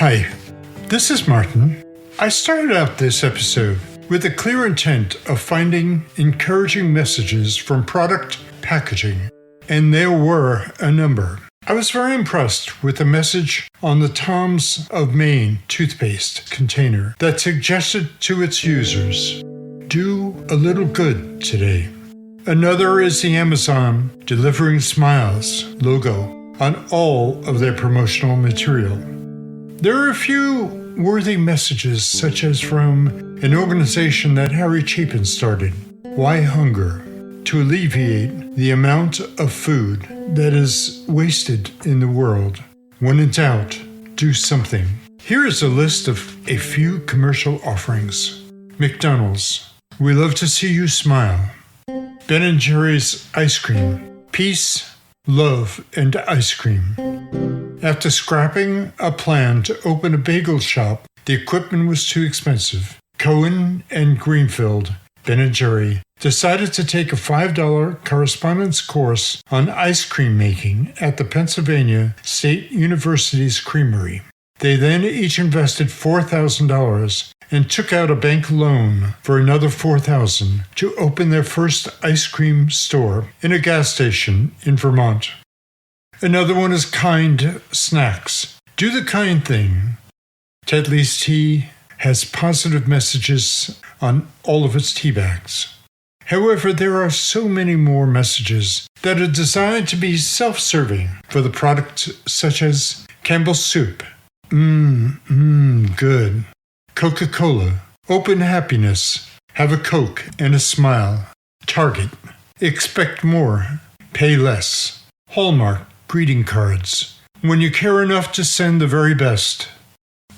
Hi, this is Martin. I started out this episode with the clear intent of finding encouraging messages from product packaging, and there were a number. I was very impressed with the message on the Tom's of Maine toothpaste container that suggested to its users, "Do a little good today." Another is the Amazon Delivering Smiles logo on all of their promotional material. There are a few worthy messages, such as from an organization that Harry Chapin started, Why Hunger? To alleviate the amount of food that is wasted in the world. When in doubt, do something. Here is a list of a few commercial offerings. McDonald's, we love to see you smile. Ben & Jerry's ice cream, peace, love, and ice cream. After scrapping a plan to open a bagel shop, the equipment was too expensive. Cohen and Greenfield, Ben & Jerry, decided to take a $5 correspondence course on ice cream making at the Pennsylvania State University's Creamery. They then each invested $4,000 and took out a bank loan for another $4,000 to open their first ice cream store in a gas station in Vermont. Another one is Kind Snacks. Do the kind thing. Tetley's Tea has positive messages on all of its tea bags. However, there are so many more messages that are designed to be self-serving for the product, such as Campbell's Soup. Good. Coca-Cola. Open happiness. Have a Coke and a smile. Target. Expect more. Pay less. Hallmark. Greeting cards. When you care enough to send the very best.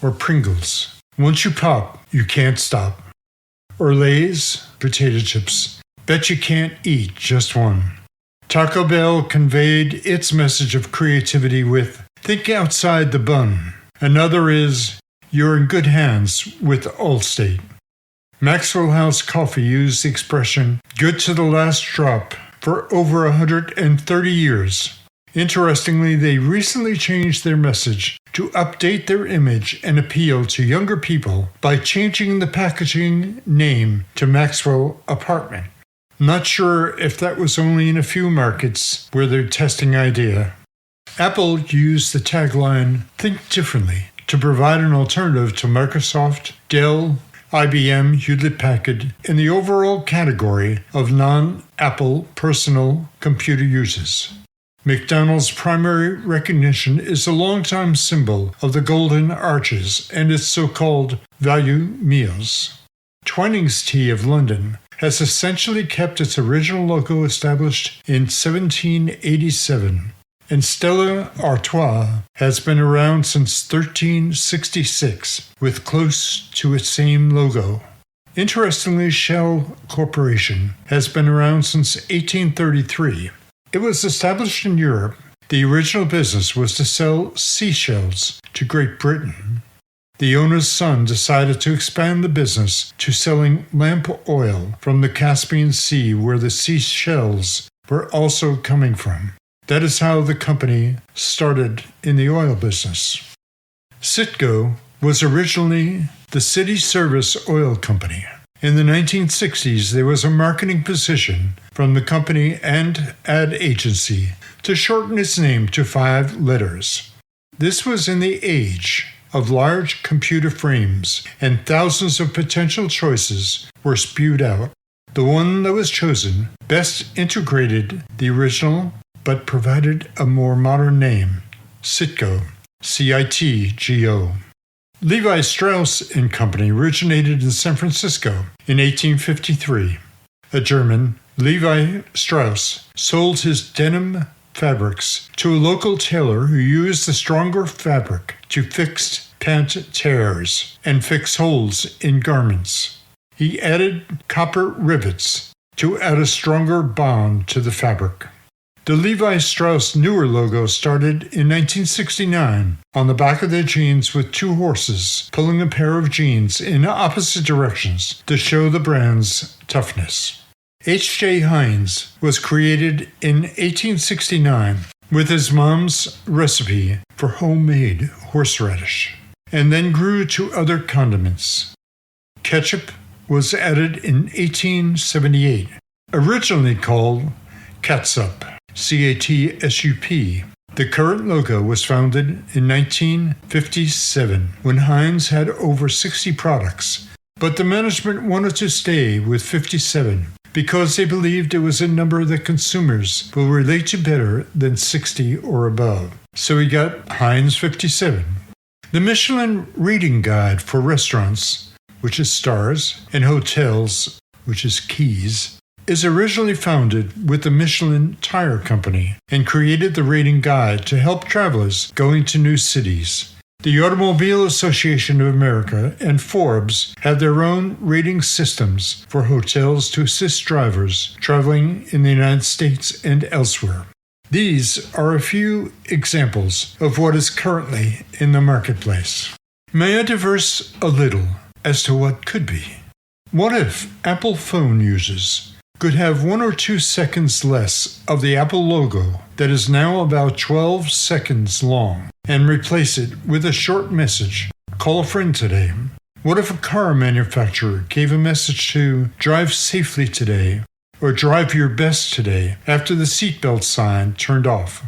Or Pringles. Once you pop, you can't stop. Or Lay's potato chips. Bet you can't eat just one. Taco Bell conveyed its message of creativity with think outside the bun. Another is you're in good hands with Allstate. Maxwell House Coffee used the expression good to the last drop for over 130 years. Interestingly, they recently changed their message to update their image and appeal to younger people by changing the packaging name to Maxwell Apartment. Not sure if that was only in a few markets where they're testing idea. Apple used the tagline, Think Differently, to provide an alternative to Microsoft, Dell, IBM, Hewlett-Packard in the overall category of non-Apple personal computer users. McDonald's primary recognition is a longtime symbol of the Golden Arches and its so-called value meals. Twinings Tea of London has essentially kept its original logo established in 1787, and Stella Artois has been around since 1366 with close to its same logo. Interestingly, Shell Corporation has been around since 1833. It was established in Europe. The original business was to sell seashells to Great Britain. The owner's son decided to expand the business to selling lamp oil from the Caspian Sea, where the seashells were also coming from. That is how the company started in the oil business. Citgo was originally the City Service Oil Company. In the 1960s, there was a marketing position from the company and ad agency to shorten its name to 5 letters. This was in the age of large computer frames, and thousands of potential choices were spewed out. The one that was chosen best integrated the original, but provided a more modern name, Citgo, C-I-T-G-O. Levi Strauss & Company originated in San Francisco in 1853. A German, Levi Strauss, sold his denim fabrics to a local tailor who used the stronger fabric to fix pant tears and fix holes in garments. He added copper rivets to add a stronger bond to the fabric. The Levi Strauss newer logo started in 1969 on the back of their jeans with 2 horses pulling a pair of jeans in opposite directions to show the brand's toughness. H.J. Heinz was created in 1869 with his mom's recipe for homemade horseradish. and then grew to other condiments. Ketchup was added in 1878, originally called catsup, C-A-T-S-U-P. The current logo was founded in 1957 when Heinz had over 60 products, but the management wanted to stay with 57 because they believed it was a number that consumers will relate to better than 60 or above. So we got Heinz 57. The Michelin Rating Guide for restaurants, which is stars, and hotels, which is keys, is originally founded with the Michelin Tire Company and created the rating guide to help travelers going to new cities. The Automobile Association of America and Forbes have their own rating systems for hotels to assist drivers traveling in the United States and elsewhere. These are a few examples of what is currently in the marketplace. May I diverse a little as to what could be? What if Apple phone users could have 1 or 2 seconds less of the Apple logo that is now about 12 seconds long and replace it with a short message? Call a friend today. What if a car manufacturer gave a message to drive safely today or drive your best today after the seatbelt sign turned off?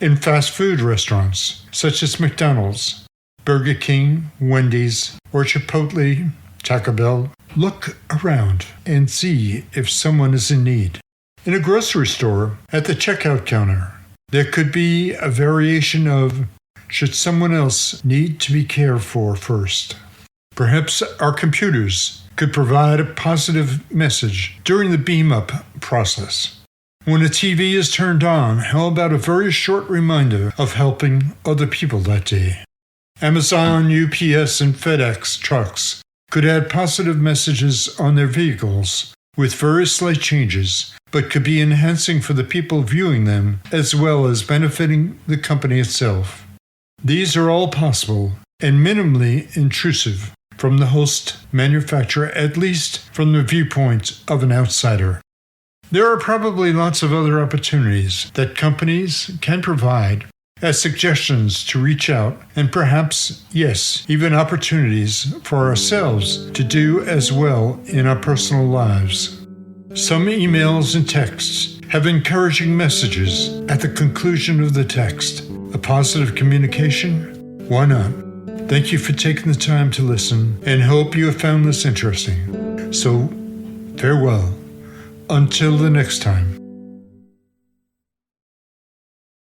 In fast food restaurants such as McDonald's, Burger King, Wendy's, or Chipotle, Taco Bell, look around and see if someone is in need. In a grocery store, at the checkout counter, there could be a variation of, should someone else need to be cared for first? Perhaps our computers could provide a positive message during the beam-up process. When a TV is turned on, how about a very short reminder of helping other people that day? Amazon, UPS, and FedEx trucks could add positive messages on their vehicles with very slight changes, but could be enhancing for the people viewing them as well as benefiting the company itself. These are all possible and minimally intrusive from the host manufacturer, at least from the viewpoint of an outsider. There are probably lots of other opportunities that companies can provide as suggestions to reach out, and perhaps, yes, even opportunities for ourselves to do as well in our personal lives. Some emails and texts have encouraging messages at the conclusion of the text. A positive communication? Why not? Thank you for taking the time to listen, and hope you have found this interesting. So, farewell. Until the next time.